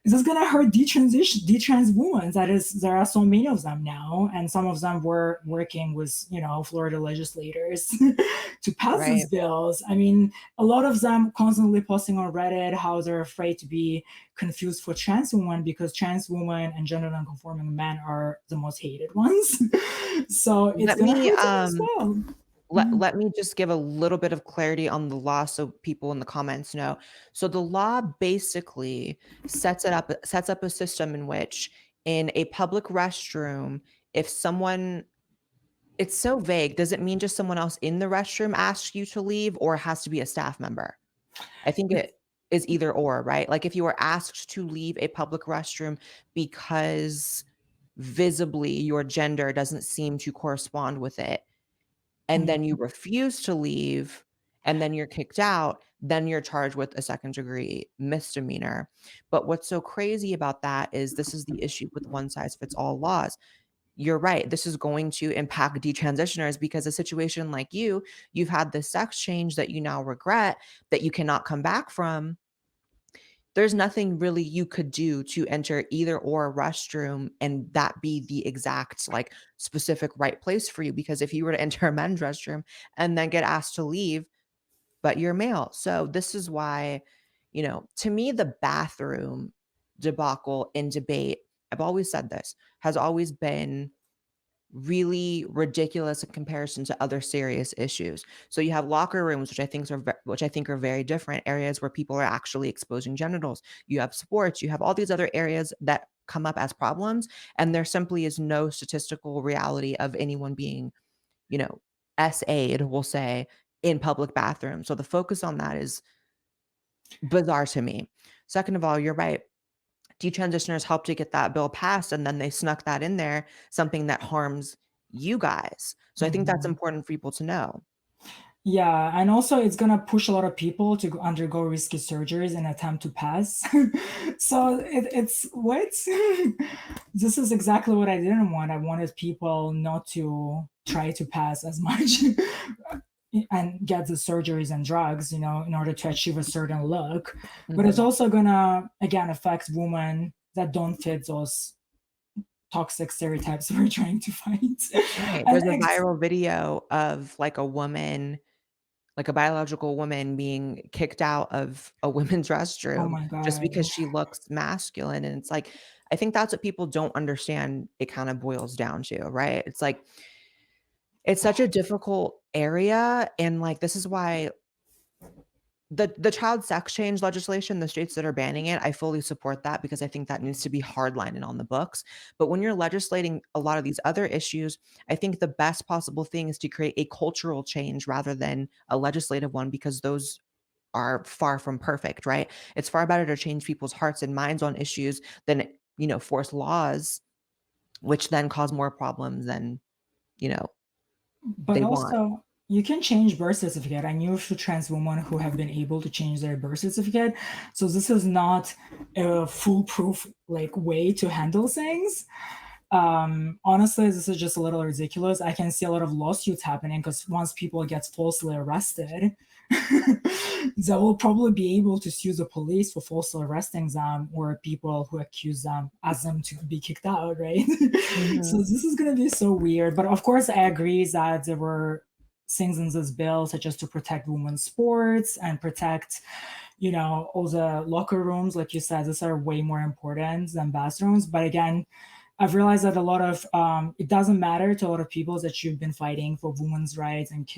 This is gonna hurt detrans women. That is, there are so many of them now, and some of them were working with Florida legislators to pass these Right. bills. I mean, a lot of them constantly posting on Reddit how they're afraid to be confused for trans women because trans women and gender nonconforming men are the most hated ones. So it's Let gonna me hurt them as well. let Mm. let me just give a little bit of clarity on the law so people in the comments know. So the law basically sets up a system in which in a public restroom, if someone it's so vague, does it mean just someone else in the restroom asks you to leave or it has to be a staff member? I think it is either or, right? Like if you were asked to leave a public restroom because visibly your gender doesn't seem to correspond with it, and then you Mhm. refuse to leave, and then you're kicked out, then you're charged with a second degree misdemeanor. But what's so crazy about that is this is the issue with one size fits all laws. You're right. This is going to impact detransitioners because a situation like you've had this sex change that you now regret that you cannot come back from. There's nothing really you could do to enter either or restroom and that be the exact like specific right place for you. Because if you were to enter a men's restroom and then get asked to leave, but you're male. So this is why, to me, the bathroom debacle in debate, I've always said this, has always been really ridiculous in comparison to other serious issues. So you have locker rooms, which I think are very different areas where people are actually exposing genitals. You have sports, you have all these other areas that come up as problems, and there simply is no statistical reality of anyone being, you know, SA'd, we'll say, in public bathrooms. So the focus on that is bizarre to me. Second of all, you're right. Detransitioners helped to get that bill passed, and then they snuck that in there, something that harms you guys. So I think that's Mhm. important for people to know. Yeah, and also it's gonna push a lot of people to undergo risky surgeries in attempt to pass. So it's what? This is exactly what I didn't want. I wanted people not to try to pass as much and get the surgeries and drugs, in order to achieve a certain look. But it's Mhm. also gonna again affect women that don't fit those toxic stereotypes we're trying to fight. Right. And There's a viral video of, like, a woman, like a biological woman being kicked out of a women's oh restroom my just god. because she looks masculine, and it's like I think that's what people don't understand it kinda boils down to, right? It's like it's such a difficult area, and, like, this is why the child sex change legislation, the states that are banning it, I fully support that because I think that needs to be hardlined and on the books. But when you're legislating a lot of these other issues, I think the best possible thing is to create a cultural change rather than a legislative one because those are far from perfect, right? It's far better to change people's hearts and minds on issues than, force laws, which then cause more problems than, you know, But they want. also, you can change birth certificate. I knew a few trans women who have been able to change their birth certificate. So this is not a foolproof like way to handle things. Honestly, this is just a little ridiculous. I can see a lot of lawsuits happening because once people get falsely arrested, they will probably be able to sue the police for falsely arresting them, or people who accuse them, ask them to be kicked out, right? So Mhm. this is going to be so weird. But of course, I agree that there were things in this bill, such as to protect women's sports and protect, all the locker rooms. Like you said, these are way more important than bathrooms. But again, I've realized that a lot of it doesn't matter to a lot of people that you've been fighting for women's rights and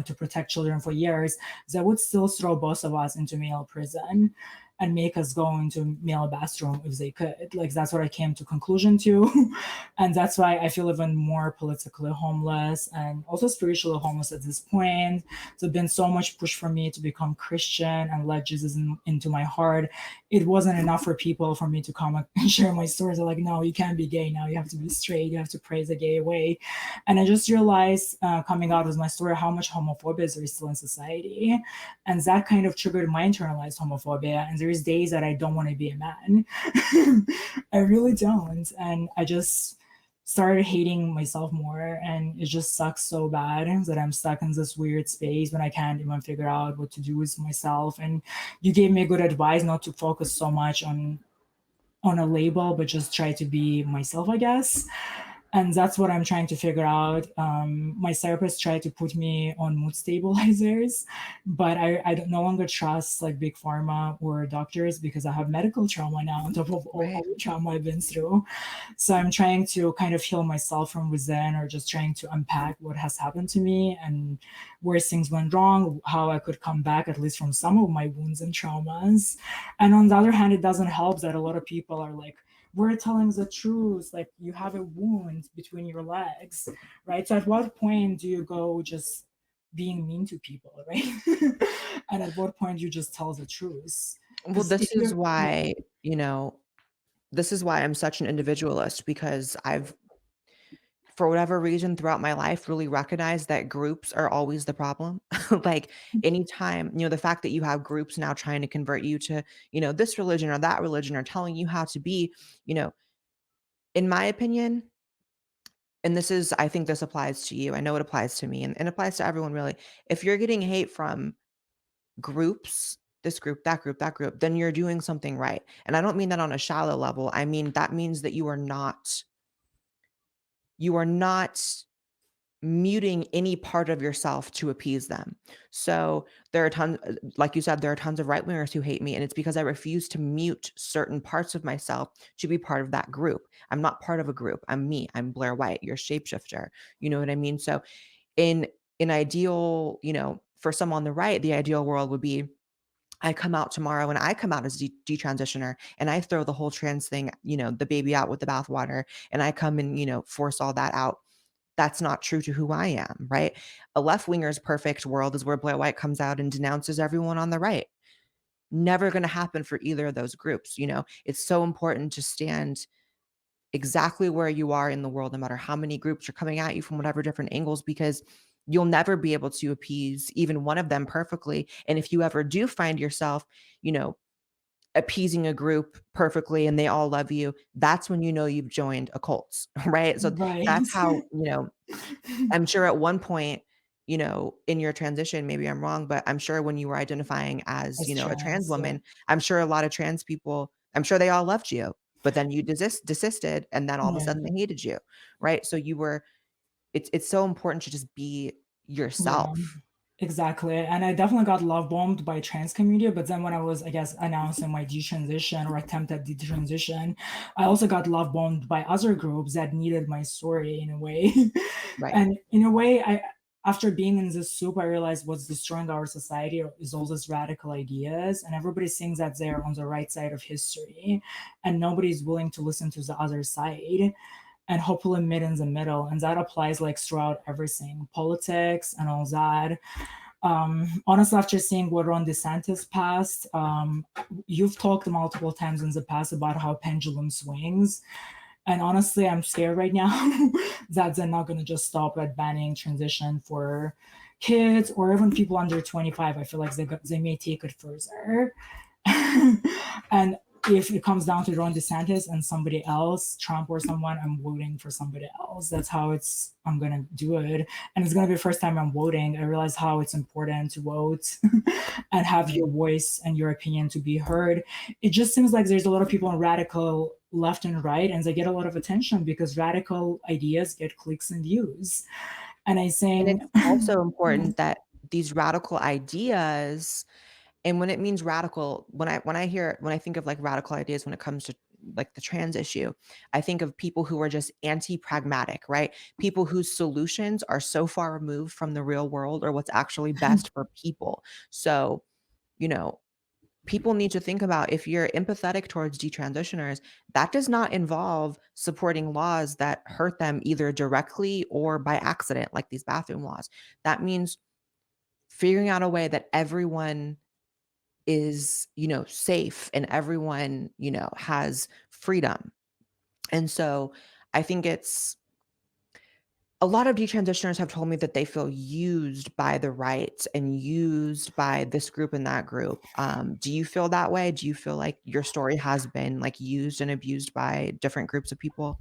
to protect children for years. They would still throw both of us into male prison and make us go into male bathroom if they could. Like that's what I came to conclusion to, and that's why I feel even more politically homeless and also spiritually homeless at this point. There's been so much push for me to become Christian and let Jesus into my heart. It wasn't enough for people for me to come and share my stories. They're like, no, you can't be gay now. You have to be straight. You have to praise the gay way. And I just realized coming out with my story how much homophobia there is still in society. And that kind of triggered my internalized homophobia. And there's days that I don't want to be a man. I really don't. And I just started hating myself more, and it just sucks so bad that I'm stuck in this weird space when I can't even figure out what to do with myself. And you gave me good advice not to focus so much on a label, but just try to be myself, I guess. And that's what I'm trying to figure out. My therapist tried to put me on mood stabilizers, but I don't no longer trust like big pharma or doctors because I have medical trauma now on top of all Right. the trauma I've been through. So I'm trying to kind of heal myself from within, or just trying to unpack what has happened to me and where things went wrong, how I could come back at least from some of my wounds and traumas. And on the other hand, it doesn't help that a lot of people are like, we're telling the truth, like you have a wound between your legs, right? So at what point do you go just being mean to people, right? And at what point you just tell the truth? Well, Because if you're, yeah, you know, this is why I'm such an individualist because I've, for whatever reason, throughout my life, really recognized that groups are always the problem. Like anytime, the fact that you have groups now trying to convert you to, this religion or that religion or telling you how to be, you know, in my opinion, and I think this applies to you. I know it applies to me and applies to everyone really. If you're getting hate from groups, this group, that group, that group, then you're doing something right. And I don't mean that on a shallow level. I mean, that means that you are not muting any part of yourself to appease them. So there are tons, like you said, there are tons of right wingers who hate me, and it's because I refuse to mute certain parts of myself to be part of that group. I'm not part of a group. I'm me. I'm Blaire White, your shapeshifter. You know what I mean? So in an ideal, for some on the right, the ideal world would be I come out tomorrow and I come out as detransitioner and I throw the whole trans thing, the baby out with the bathwater, and I come and, force all that out. That's not true to who I am, right? A left winger's perfect world is where Blaire White comes out and denounces everyone on the right. Never going to happen for either of those groups. It's so important to stand exactly where you are in the world, no matter how many groups are coming at you from whatever different angles, because you'll never be able to appease even one of them perfectly. And if you ever do find yourself, you know, appeasing a group perfectly and they all love you, that's when you know you've joined a cult, right? So right. that's how, I'm sure at one point, in your transition, maybe I'm wrong, but I'm sure when you were identifying as, As a trans trans, yeah. woman, I'm sure a lot of trans people, I'm sure they all loved you, but then you desisted and then all of a sudden Yeah. they hated you, right? So it's so important to just be Yeah. yourself. Exactly. And I definitely got love bombed by trans community. But then when I was, I guess, announcing my detransition or attempt at detransition, I also got love bombed by other groups that needed my story in a way. Right. And in a way, after being in this soup, I realized what's destroying our society is all these radical ideas. And everybody thinks that they're on the right side of history. And nobody's willing to listen to the other side and hopefully meet in the middle. And that applies like throughout everything, politics and all that. Honestly, after seeing what Ron DeSantis passed, you've talked multiple times in the past about how pendulum swings. And honestly, I'm scared right now that they're not going to just stop at banning transition for kids or even people under 25. I feel like they may take it further. And if it comes down to Ron DeSantis and somebody else, Trump or someone, I'm voting for somebody else. That's how I'm gonna do it. And it's gonna be the first time I'm voting. I realize how it's important to vote and have your voice and your opinion to be heard. It just seems like there's a lot of people on radical left and right, and they get a lot of attention because radical ideas get clicks and views. And I And think it's also important that these radical ideas, and when it means radical, when I think of like radical ideas when it comes to like the trans issue, I think of people who are just anti-pragmatic, right? People whose solutions are so far removed from the real world or what's actually best for people. So, you know, people need to think about, if you're empathetic towards detransitioners, that does not involve supporting laws that hurt them either directly or by accident, like these bathroom laws. That means figuring out a way that everyone is, safe and everyone, has freedom. And so I think it's a lot of detransitioners have told me that they feel used by the right and used by this group and that group. Do you feel that way? Do you feel like your story has been like used and abused by different groups of people?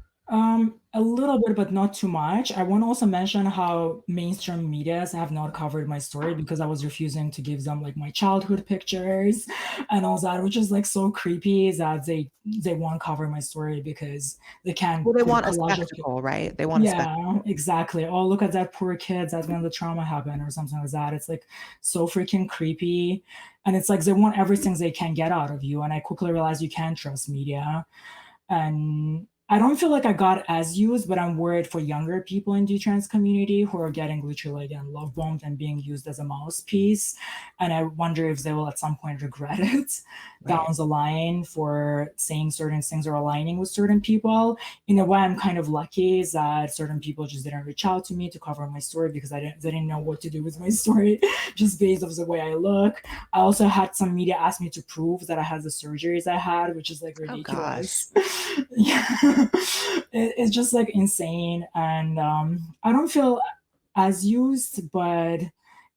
A little bit, but not too much. I want to also mention how mainstream medias have not covered my story because I was refusing to give them like my childhood pictures and all that, which is like so creepy that they won't cover my story because they can't Well, they put a want a collage of spectacle, right? They want a spectacle. yeah, exactly. Oh, look at that poor kid. That's when the trauma happened or something like that. It's like so freaking creepy. And it's like they want everything they can get out of you. And I quickly realized you can't trust media. And I don't feel like I got as used, but I'm worried for younger people in the trans community who are getting literally again love bombed and being used as a mouthpiece. And I wonder if they will at some point regret it down Right. the line for saying certain things or aligning with certain people. In a way, I'm kind of lucky that certain people just didn't reach out to me to cover my story because they didn't know what to do with my story just based off the way I look. I also had some media ask me to prove that I had the surgeries I had, which is like Oh gosh. ridiculous. Yeah, it's just like insane, and I don't feel as used, but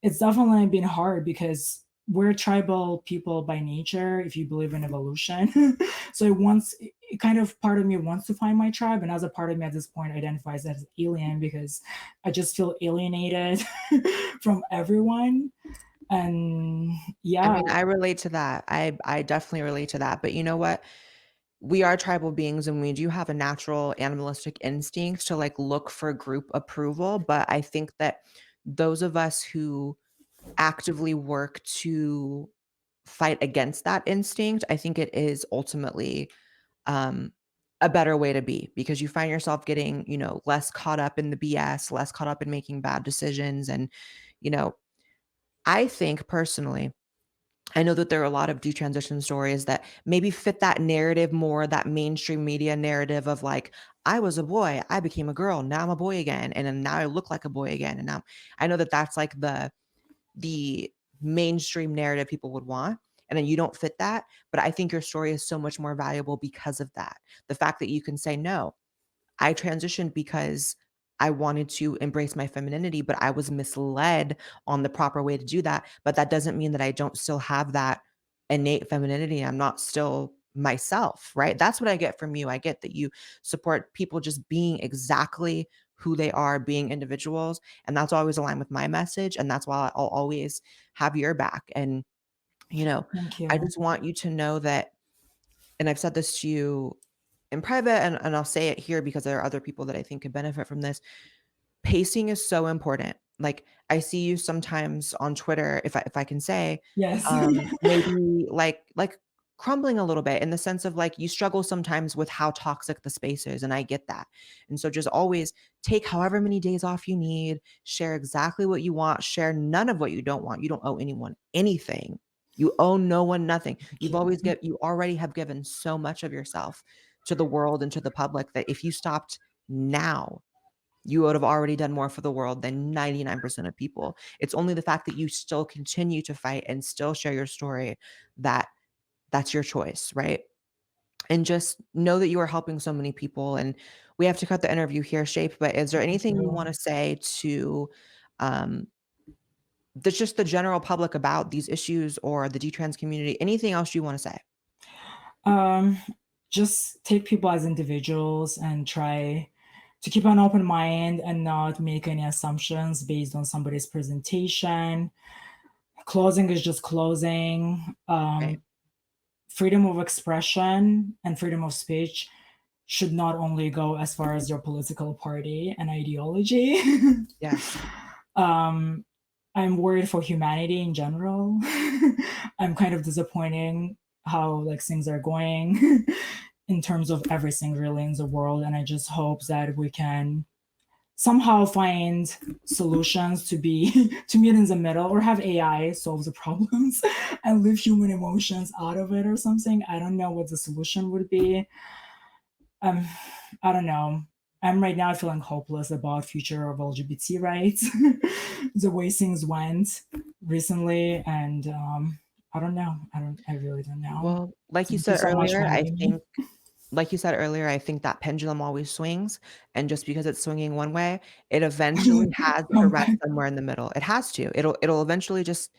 it's definitely been hard because we're tribal people by nature. If you believe in evolution, so it kind of part of me wants to find my tribe, and as a part of me at this point identifies as alien because I just feel alienated from everyone. And I yeah, mean, I relate to that. I definitely relate to that. But you know what? We are tribal beings and we do have a natural animalistic instinct to like look for group approval. But I think that those of us who actively work to fight against that instinct, I think it is ultimately um, a better way to be, because you find yourself getting, less caught up in the BS, less caught up in making bad decisions. And, you know, I think personally, I know that there are a lot of detransition stories that maybe fit that narrative more, that mainstream media narrative of like, I was a boy, I became a girl, now I'm a boy again, and then now I look like a boy again. And now I know that that's like the mainstream narrative people would want. And then you don't fit that. But I think your story is so much more valuable because of that. The fact that you can say, no, I transitioned because I wanted to embrace my femininity, but I was misled on the proper way to do that. But that doesn't mean that I don't still have that innate femininity. I'm not still myself, right? That's what I get from you. I get that you support people just being exactly who they are, being individuals. And that's always aligned with my message. And that's why I'll always have your back. And, you know, thank I you. just want you to know that, and I've said this to you in private, and I'll say it here because there are other people that I think could benefit from this. Pacing is so important. Like, I see you sometimes on Twitter, if I can say, Yes. maybe like crumbling a little bit, in the sense of like you struggle sometimes with how toxic the space is, and I get that. And so just always take however many days off you need, share exactly what you want, share none of what you don't want. You don't owe anyone anything. You owe no one nothing. Thank you. You already have given so much of yourself to the world and to the public that if you stopped now, you would have already done more for the world than 99% of people. It's only the fact that you still continue to fight and still share your story that's your choice, right? And just know that you are helping so many people. And we have to cut the interview here, Shape, but is there Thank anything you want you. to say to um, just the general public about these issues or the detrans community? Anything else you want to say? Um, just take people as individuals and try to keep an open mind and not make any assumptions based on somebody's presentation. Closing is just closing. Right. Freedom of expression and freedom of speech should not only go as far as your political party and ideology. Yes. I'm worried for humanity in general. I'm kind of disappointing how like things are going in terms of everything really in the world, and I just hope that we can somehow find solutions to be to meet in the middle, or have AI solve the problems and leave human emotions out of it or something. I don't know what the solution would be. I don't know. I'm right now feeling hopeless about future of LGBT rights, the way things went recently, and I don't know. I really don't know. Well, like you Thank you said so much for earlier, I having me. think like you said earlier, I think that pendulum always swings, and just because it's swinging one way, it eventually has to Come rest back. somewhere in the middle. It has to. It'll eventually just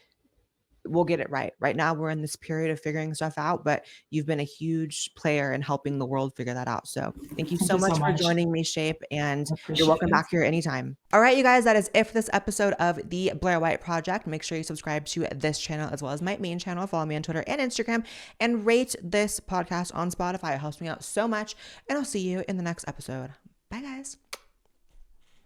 we'll get it right. Right now, we're in this period of figuring stuff out, but you've been a huge player in helping the world figure that out. So thank you Thank so you much so for much. joining me, Shape, and I you're appreciate welcome it. back here anytime. All right, you guys, that is it for this episode of the Blaire White Project. Make sure you subscribe to this channel as well as my main channel. Follow me on Twitter and Instagram, and rate this podcast on Spotify. It helps me out so much, and I'll see you in the next episode. Bye, guys.